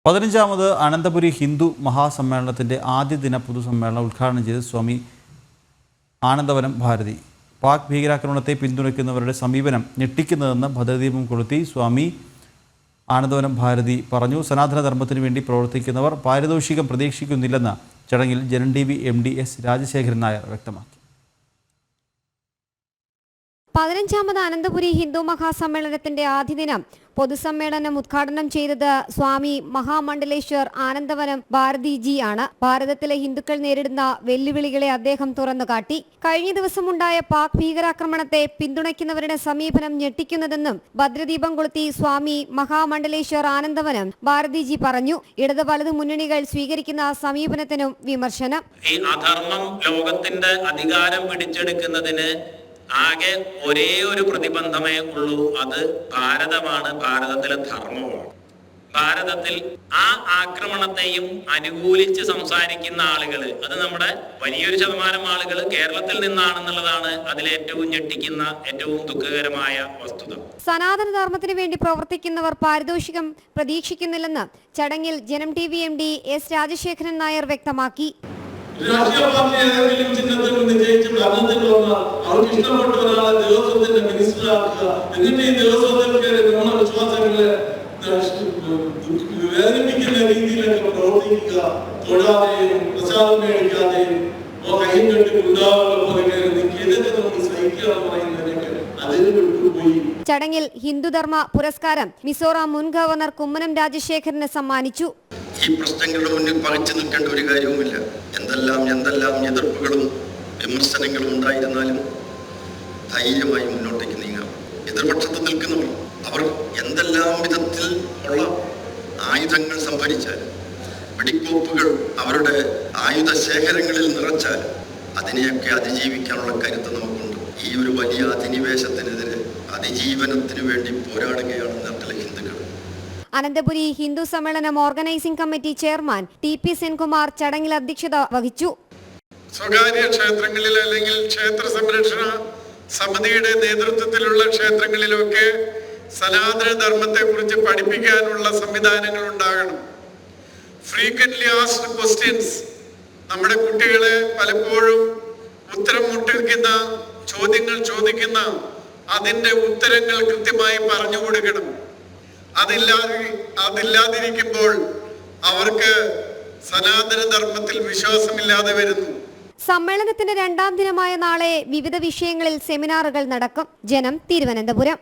15ാമത് അനന്തപുരി ഹിന്ദു മഹാസമ്മേളനത്തിന്റെ ആദ്യ ദിന പൊതുസമ്മേളനം ഉദ്ഘാടനം ചെയ്ത് സ്വാമി ആനന്ദവനം ഭാരതി. പാക് ഭീകരാക്രമണത്തെ പിന്തുണയ്ക്കുന്നവരുടെ സമീപനം ഞെട്ടിക്കുന്നതെന്ന് ഭദ്രദീപം കൊളുത്തി സ്വാമി ആനന്ദവനം ഭാരതി പറഞ്ഞു. സനാതനധർമ്മത്തിനു വേണ്ടി പ്രവർത്തിക്കുന്നവർ പാരിതോഷികം പ്രതീക്ഷിക്കുന്നില്ലെന്ന് ചടങ്ങിൽ Janam T V MD S Rajasekharan Nair വ്യക്തമാക്കി. 15ാമത് അനന്തപുരി ഹിന്ദു മഹാസമ്മേളനത്തിന്റെ ആദ്യ ദിനം പൊതുസമ്മേളനം ഉദ്ഘാടനം ചെയ്തത് സ്വാമി മഹാമണ്ഡലേശ്വർ ആനന്ദവനം ഭാരതിജി ആണ്. ഭാരതത്തിലെ ഹിന്ദുക്കൾ നേരിടുന്ന വെല്ലുവിളികളെ അദ്ദേഹം തുറന്നുകാട്ടി. കഴിഞ്ഞ ദിവസമുണ്ടായ പാക് ഭീകരാക്രമണത്തെ പിന്തുണയ്ക്കുന്നവരുടെ സമീപനം ഞെട്ടിക്കുന്നതെന്നും ഭദ്രദീപം കൊളുത്തി സ്വാമി മഹാമണ്ഡലേശ്വർ ആനന്ദവനം ഭാരതിജി പറഞ്ഞു. ഇടത് വലതു മുന്നണികൾ സ്വീകരിക്കുന്ന സമീപനത്തിനും വിമർശനം. ഈ അധർമ്മം ലോകത്തിന്റെ അധികാരം പിടിച്ചെടുക്കുന്നതിന് ആകെ ഒരേ ഒരു പ്രതിബന്ധമേ ഉള്ളൂ, അത് ഭാരതമാണ്, ഭാരതത്തിലെ ധർമ്മമാണ്. ഭാരതത്തിൽ ആ ആക്രമണത്തെയും അനുകൂലിച്ച് സംസാരിക്കുന്ന ആളുകൾ, അത് നമ്മുടെ വലിയൊരു ശതമാനം ആളുകൾ കേരളത്തിൽ നിന്നാണെന്നുള്ളതാണ് അതിലേറ്റവും ഞെട്ടിക്കുന്ന, ഏറ്റവും ദുഃഖകരമായ വസ്തുത. സനാതന ധർമ്മത്തിന് വേണ്ടി പ്രവർത്തിക്കുന്നവർ പാരിതോഷികം പ്രതീക്ഷിക്കുന്നില്ലെന്ന് ചടങ്ങിൽ ജനം TV MD S Rajasekharan Nair വ്യക്തമാക്കി. രാഷ്ട്രീയ പാർട്ടി ഏതെങ്കിലും ചിഹ്നത്തിൽ വിജയിച്ച് ഭരണത്തിൽ വന്നാൽ അവർക്ക് ഇഷ്ടപ്പെട്ട ഒരാളെ ദേവസ്വത്തിന്റെ മിനിസ്റ്ററാക്കുക, എന്നിട്ട് ഈ ദേവസ്വത്തിൽ വിശ്വാസങ്ങളെ വേദനിപ്പിക്കുന്ന രീതിയിലൊക്കെ പ്രവർത്തിക്കുക, തൊഴാതെയും പ്രസാദം മേടിക്കാതെയും കയ്യും കെട്ടി ഉണ്ടാവുന്ന പോലെ ഇതൊക്കെ നമുക്ക് സഹിക്കുക എന്ന് പറയുന്നതിനൊക്കെ അതിന് വിട്ടുപോയി. ചടങ്ങിൽ ഹിന്ദുധർമ്മ പുരസ്കാരം മിസോറാം മുൻ ഗവർണർ കുമ്മനം രാജശേഖരന് സമ്മാനിച്ചു. ഈ പ്രശ്നങ്ങളുടെ മുന്നിൽ പകച്ചു നിൽക്കേണ്ട ഒരു കാര്യവുമില്ല. എന്തെല്ലാം എതിർപ്പുകളും വിമർശനങ്ങളും ഉണ്ടായിരുന്നാലും ധൈര്യമായി മുന്നോട്ടേക്ക് നീങ്ങാം. എതിർപക്ഷത്ത് നിൽക്കുന്നവർ അവർ എന്തെല്ലാം വിധത്തിൽ ഉള്ള ആയുധങ്ങൾ സംഭരിച്ചാൽ, വെടിക്കോപ്പുകൾ അവരുടെ ആയുധ ശേഖരങ്ങളിൽ നിറച്ചാൽ അതിനെയൊക്കെ അതിജീവിക്കാനുള്ള കരുത്ത് നമുക്കുണ്ട്. ഈ ഒരു വലിയ അധിനിവേശത്തിനെതിരെ അതിജീവനത്തിനു വേണ്ടി പോരാടുകയാണ് നാട്ടിലെ ഹിന്ദുക്കൾ. അനന്തപുരി ഹിന്ദു സമ്മേളനം organising committee chairman TP Senkumar ചടങ്ങിൽ അധ്യക്ഷത വഹിച്ചു. സ്വകാര്യ ക്ഷേത്രങ്ങളിൽ അല്ലെങ്കിൽ ക്ഷേത്ര സംരക്ഷണ സമിതിയുടെ നേതൃത്വത്തിലുള്ള ക്ഷേത്രങ്ങളിലൊക്കെ സനാതന ധർമ്മത്തെ കുറിച്ച് പഠിപ്പിക്കാനുള്ള സംവിധാനങ്ങൾ ഉണ്ടാകണം. ഫ്രീക്വന്റ്ലി ആസ്ക്ഡ് ക്വസ്റ്റ്യൻസ്, നമ്മുടെ കുട്ടികളെ പലപ്പോഴും ഉത്തരം മുട്ടിക്കുന്ന ചോദ്യങ്ങൾ ചോദിക്കുന്ന അതിൻ്റെ ഉത്തരങ്ങൾ കൃത്യമായി പറഞ്ഞു കൊടുക്കണം. അതില്ലാതിരിക്കുമ്പോൾ അവർക്ക് സനാതന ധർമ്മത്തിൽ വിശ്വാസമില്ലാതെ വരുന്നു. സമ്മേളനത്തിന്റെ 2ാം ദിനമായ നാളെ വിവിധ വിഷയങ്ങളിൽ സെമിനാറുകൾ നടക്കും. ജനം, തിരുവനന്തപുരം.